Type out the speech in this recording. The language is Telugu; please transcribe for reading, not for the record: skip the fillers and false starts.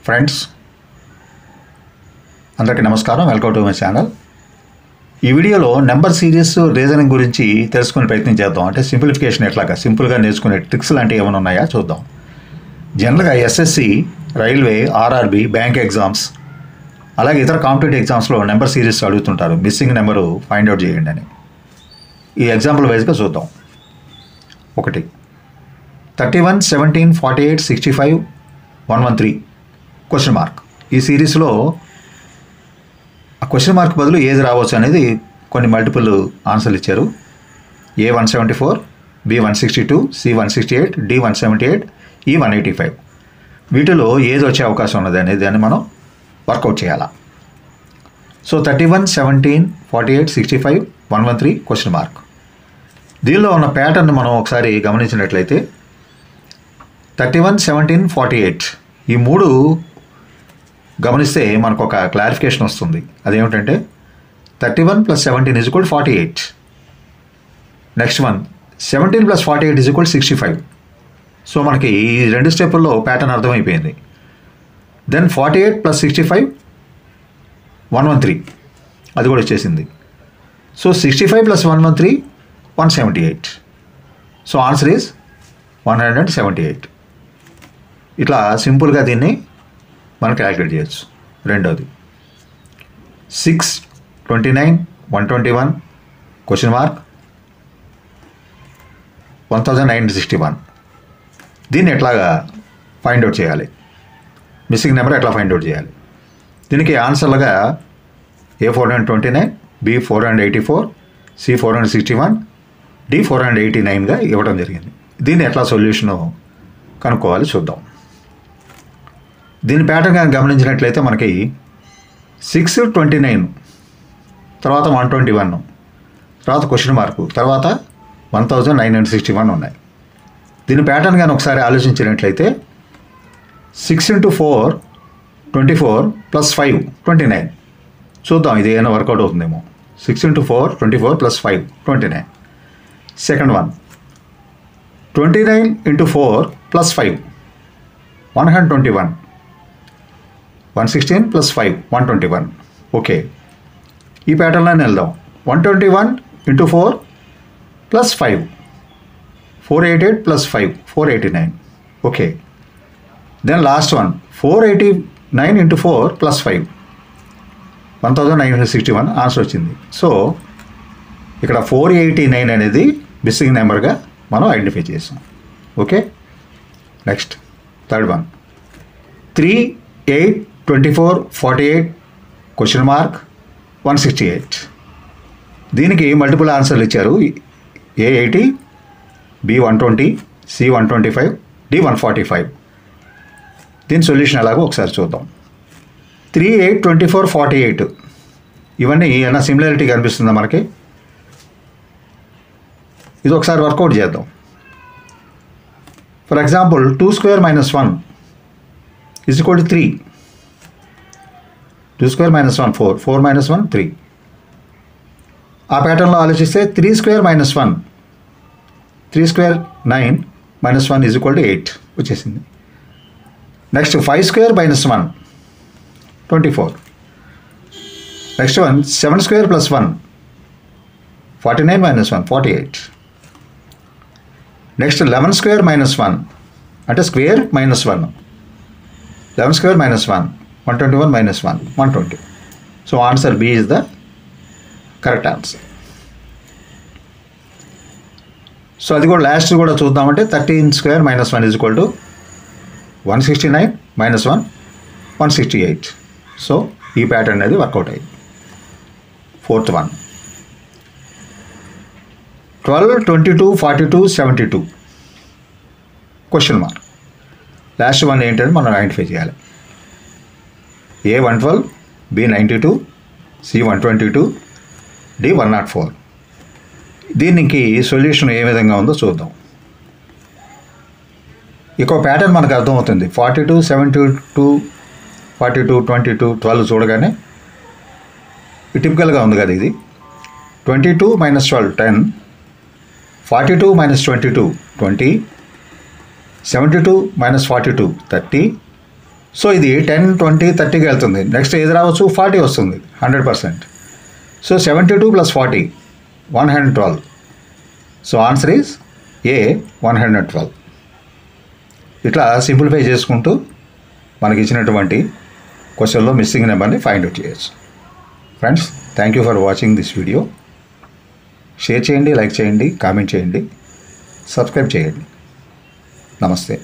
ఫ్రెండ్స్ అందరికీ నమస్కారం. Welcome to my channel. ఈ వీడియోలో నెంబర్ సిరీస్ రీజనింగ్ గురించి తెలుసుకునే ప్రయత్నం చేద్దాం. అంటే సింప్లిఫికేషన్ ఎట్లాగా సింపుల్గా నేర్చుకునే ట్రిక్స్ లాంటివి ఏమైనా ఉన్నాయా చూద్దాం. జనరల్గా SSC, railway, RRB, bank exams అలాగే ఇతర కాంపిటేటివ్ ఎగ్జామ్స్లో నెంబర్ సిరీస్ అడుగుతుంటారు. మిస్సింగ్ నెంబరు ఫైండ్ అవుట్ చేయండి అని. ఈ ఎగ్జాంపుల్ వైజ్గా చూద్దాం. 1 31 17 48 65 113 క్వశ్చన్ మార్క్. ఈ సిరీస్లో ఆ క్వశ్చన్ మార్క్ బదులు ఏది రావచ్చు అనేది కొన్ని మల్టిపుల్ ఆన్సర్లు ఇచ్చారు. A174, B162, C168, D178, E185. వీటిలో ఏది వచ్చే అవకాశం ఉన్నది అనేది అని మనం వర్కౌట్ చేయాలా. So 31 17 48 65 113 question mark. దీనిలో ఉన్న ప్యాటర్న్ మనం ఒకసారి గమనించినట్లయితే 31 17 48 ఈ మూడు గమనిస్తే మనకు ఒక క్లారిఫికేషన్ వస్తుంది. అదేమిటంటే 31 + 17 = 48. Next one 17 + 48 = 65. సో మనకి ఈ రెండు స్టెప్పుల్లో ప్యాటర్న్ అర్థమైపోయింది. దెన్ 48 + 65 113 అది కూడా వచ్చేసింది. సో 65 + 113 178. So answer is 178. ఇట్లా సింపుల్గా దీన్ని మనం క్యాలిక్యులేట్ చేయొచ్చు. రెండోది 6 29 121 క్వశ్చన్ మార్క్ 1961. దీన్ని ఎట్లాగా ఫైండ్ అవుట్ చేయాలి, మిస్సింగ్ నెంబర్ ఎట్లా ఫైండ్ అవుట్ చేయాలి. దీనికి ఆన్సర్లుగా A429, B484, C461, D489గా ఇవ్వడం జరిగింది. దీన్ని ఎట్లా సొల్యూషను కనుక్కోవాలి చూద్దాం. దీని ప్యాటర్న్ కానీ గమనించినట్లయితే మనకి 6 29 తర్వాత 121 తర్వాత క్వశ్చన్ మార్కు తర్వాత 1961 ఉన్నాయి. దీని ప్యాటర్న్ కానీ ఒకసారి ఆలోచించినట్లయితే 6 × 4 24 + 5 29. చూద్దాం ఇది ఏమైనా వర్కౌట్ అవుతుందేమో. 6 × 4 24 + 5 29. Second one 29 × 4 + 5 121. 116 + 5 121. ఓకే, ఈ ప్యాటర్న్లోనే వెళ్దాం. 121 × 4 + 5 488 + 5 489. Okay, then last one 489 × 4 + 5 1961 answer వచ్చింది. సో ఇక్కడ 489 అనేది మిస్సింగ్ నెంబర్గా మనం ఐడెంటిఫై చేసాం. Okay, next third one 3 8 24 48 question mark 168. దీనికి మల్టిపుల్ ఆన్సర్లు ఇచ్చారు. A80, B120, C125, D145. దీని సొల్యూషన్ ఎలాగో ఒకసారి చూద్దాం. 3 8 24 48 ఇవన్నీ ఏమైనా సిమిలారిటీ కనిపిస్తుందా మనకి? ఇది ఒకసారి వర్కౌట్ చేద్దాం. For example 2² - 1 = 3. 2² - 1 4 4 - 1 3. ఆ ప్యాటర్న్లో ఆలోచిస్తే 3² - 1 3² 9 - 1 = 8 వచ్చేసింది. నెక్స్ట్ 5² - 1 24. Next one 7² + 1 49 - 1 48. నెక్స్ట్ 11² - 1 అంటే square -1 11² - 1 121 - 1 120. So answer B is the correct answer. So అది కూడా లాస్ట్ కూడా చూద్దామంటే 13² - 1 = 169 - 1 168. సో ఈ ప్యాటర్న్ అనేది వర్కౌట్ అయ్యింది. Fourth one 12 22 42 72 question mark. Last one ఏంటంటే మనం ఐడెంటిఫై చేయాలి. A112, B92, C122, D104. దీనికి సొల్యూషన్ ఏ విధంగా ఉందో చూద్దాం. ఇక ప్యాటర్న్ మనకు అర్థమవుతుంది. 42 72 42 22 12 చూడగానే టిపికల్గా ఉంది కదా ఇది. 22 - 12 10, 42 - 22 20, 72 - 42 30, సో ఇది 10, 20, 30కి వెళ్తుంది. నెక్స్ట్ ఏది రావచ్చు, 40 వస్తుంది 100%. So 72 + 40 112. So answer is a 112. ఇట్లా సింప్లిఫై చేసుకుంటూ మనకి ఇచ్చినటువంటి క్వశ్చన్లో మిస్సింగ్ నెంబర్ని ఫైండ్ అవుట్ చేయొచ్చు. Friends, thank you for watching this video. Share చేయండి, లైక్ చేయండి, కామెంట్ చేయండి, సబ్స్క్రైబ్ చేయండి. నమస్తే.